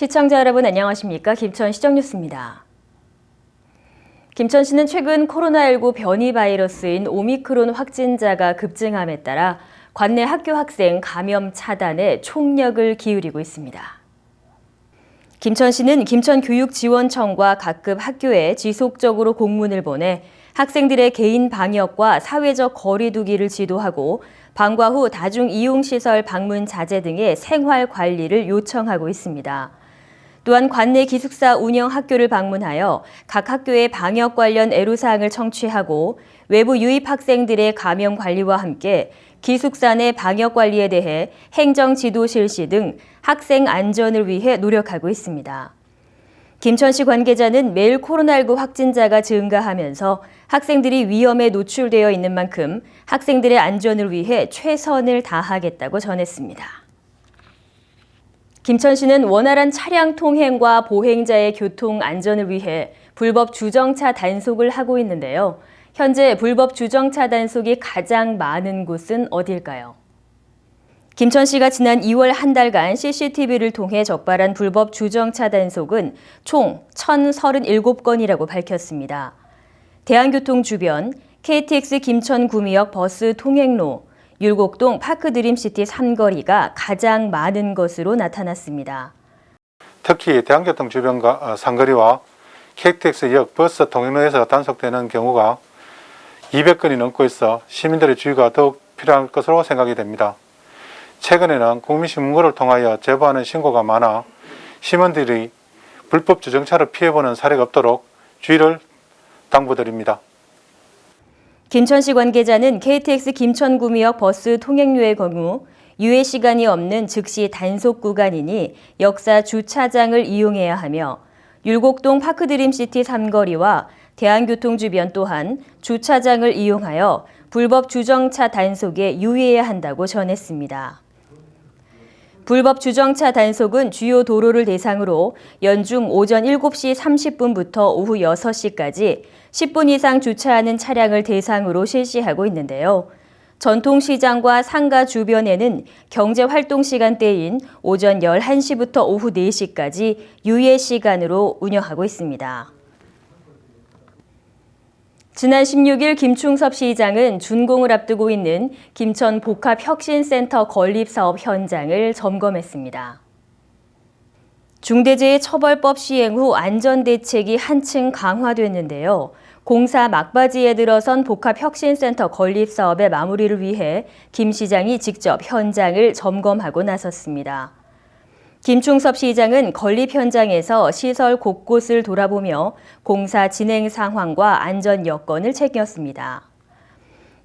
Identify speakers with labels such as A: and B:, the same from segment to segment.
A: 시청자 여러분 안녕하십니까? 김천시정 뉴스입니다. 김천시는 최근 코로나19 변이 바이러스인 오미크론 확진자가 급증함에 따라 관내 학교 학생 감염 차단에 총력을 기울이고 있습니다. 김천시는 김천교육지원청과 각급 학교에 지속적으로 공문을 보내 학생들의 개인 방역과 사회적 거리 두기를 지도하고 방과 후 다중이용시설 방문 자제 등의 생활 관리를 요청하고 있습니다. 또한 관내 기숙사 운영 학교를 방문하여 각 학교의 방역 관련 애로사항을 청취하고 외부 유입 학생들의 감염 관리와 함께 기숙사 내 방역 관리에 대해 행정 지도 실시 등 학생 안전을 위해 노력하고 있습니다. 김천시 관계자는 매일 코로나19 확진자가 증가하면서 학생들이 위험에 노출되어 있는 만큼 학생들의 안전을 위해 최선을 다하겠다고 전했습니다. 김천시는 원활한 차량 통행과 보행자의 교통 안전을 위해 불법 주정차 단속을 하고 있는데요. 현재 불법 주정차 단속이 가장 많은 곳은 어딜까요? 김천시가 지난 2월 한 달간 CCTV를 통해 적발한 불법 주정차 단속은 총 1,037건이라고 밝혔습니다. 대한교통 주변, KTX 김천구미역 버스 통행로, 율곡동 파크드림시티 삼거리가 가장 많은 것으로 나타났습니다.
B: 특히 대한교통 주변과 상거리와 KTX역 버스 통행로에서 단속되는 경우가 200건이 넘고 있어 시민들의 주의가 더욱 필요할 것으로 생각이 됩니다. 최근에는 국민신문고를 통하여 제보하는 신고가 많아 시민들이 불법 주정차를 피해보는 사례가 없도록 주의를 당부드립니다.
A: 김천시 관계자는 KTX 김천구미역 버스 통행료의 경우 유예 시간이 없는 즉시 단속 구간이니 역사 주차장을 이용해야 하며 율곡동 파크드림시티 삼거리와 대한교통 주변 또한 주차장을 이용하여 불법 주정차 단속에 유의해야 한다고 전했습니다. 불법 주정차 단속은 주요 도로를 대상으로 연중 오전 7시 30분부터 오후 6시까지 10분 이상 주차하는 차량을 대상으로 실시하고 있는데요. 전통시장과 상가 주변에는 경제활동 시간대인 오전 11시부터 오후 4시까지 유예 시간으로 운영하고 있습니다. 지난 16일 김충섭 시장은 준공을 앞두고 있는 김천 복합혁신센터 건립사업 현장을 점검했습니다. 중대재해처벌법 시행 후 안전대책이 한층 강화됐는데요. 공사 막바지에 들어선 복합혁신센터 건립사업의 마무리를 위해 김 시장이 직접 현장을 점검하고 나섰습니다. 김충섭 시장은 건립 현장에서 시설 곳곳을 돌아보며 공사 진행 상황과 안전 여건을 챙겼습니다.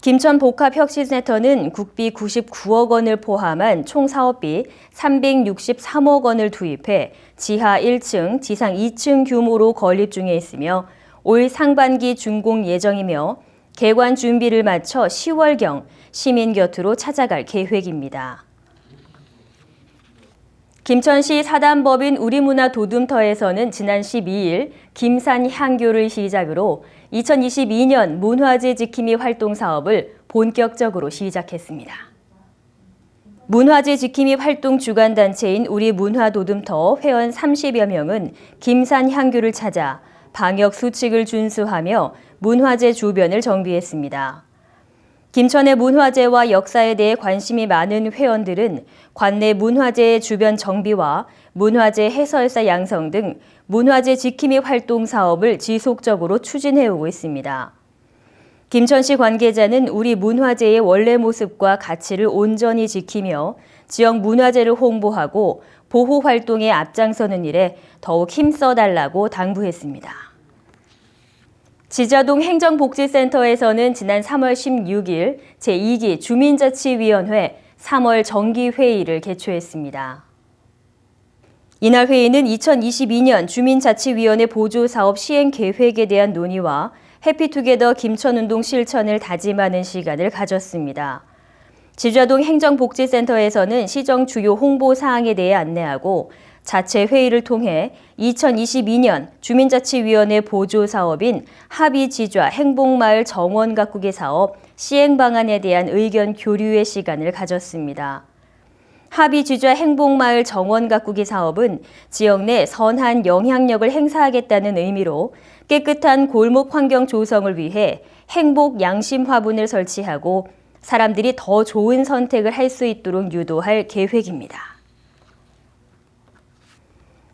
A: 김천 복합혁신센터는 국비 99억 원을 포함한 총 사업비 363억 원을 투입해 지하 1층, 지상 2층 규모로 건립 중에 있으며 올 상반기 준공 예정이며 개관 준비를 마쳐 10월경 시민 곁으로 찾아갈 계획입니다. 김천시 사단법인 우리문화도둠터에서는 지난 12일 김산향교를 시작으로 2022년 문화재 지킴이 활동 사업을 본격적으로 시작했습니다. 문화재 지킴이 활동 주관단체인 우리문화도둠터 회원 30여 명은 김산향교를 찾아 방역 수칙을 준수하며 문화재 주변을 정비했습니다. 김천의 문화재와 역사에 대해 관심이 많은 회원들은 관내 문화재의 주변 정비와 문화재 해설사 양성 등 문화재 지킴이 활동 사업을 지속적으로 추진해오고 있습니다. 김천시 관계자는 우리 문화재의 원래 모습과 가치를 온전히 지키며 지역 문화재를 홍보하고 보호 활동에 앞장서는 일에 더욱 힘써달라고 당부했습니다. 지자동 행정복지센터에서는 지난 3월 16일 제2기 주민자치위원회 3월 정기회의를 개최했습니다. 이날 회의는 2022년 주민자치위원회 보조사업 시행계획에 대한 논의와 해피투게더 김천운동 실천을 다짐하는 시간을 가졌습니다. 지자동 행정복지센터에서는 시정 주요 홍보사항에 대해 안내하고 자체 회의를 통해 2022년 주민자치위원회 보조사업인 합의지좌 행복마을 정원 가꾸기 사업 시행 방안에 대한 의견 교류의 시간을 가졌습니다. 합의주자 행복마을 정원 가꾸기 사업은 지역 내 선한 영향력을 행사하겠다는 의미로 깨끗한 골목 환경 조성을 위해 행복 양심 화분을 설치하고 사람들이 더 좋은 선택을 할 수 있도록 유도할 계획입니다.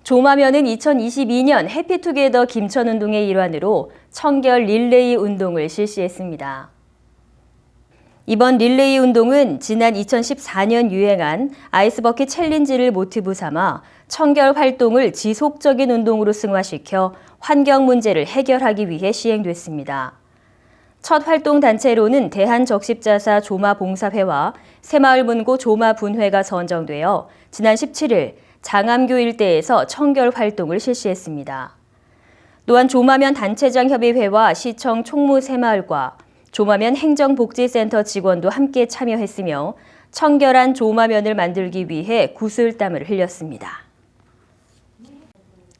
A: 조마면은 2022년 해피투게더 김천운동의 일환으로 청결 릴레이 운동을 실시했습니다. 이번 릴레이 운동은 지난 2014년 유행한 아이스버킷 챌린지를 모티브 삼아 청결 활동을 지속적인 운동으로 승화시켜 환경 문제를 해결하기 위해 시행됐습니다. 첫 활동 단체로는 대한적십자사 조마봉사회와 새마을문고 조마분회가 선정되어 지난 17일 장암교 일대에서 청결 활동을 실시했습니다. 또한 조마면 단체장 협의회와 시청 총무 새마을과 조마면 행정복지센터 직원도 함께 참여했으며 청결한 조마면을 만들기 위해 구슬땀을 흘렸습니다.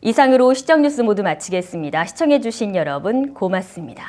A: 이상으로 시정뉴스 모두 마치겠습니다. 시청해주신 여러분 고맙습니다.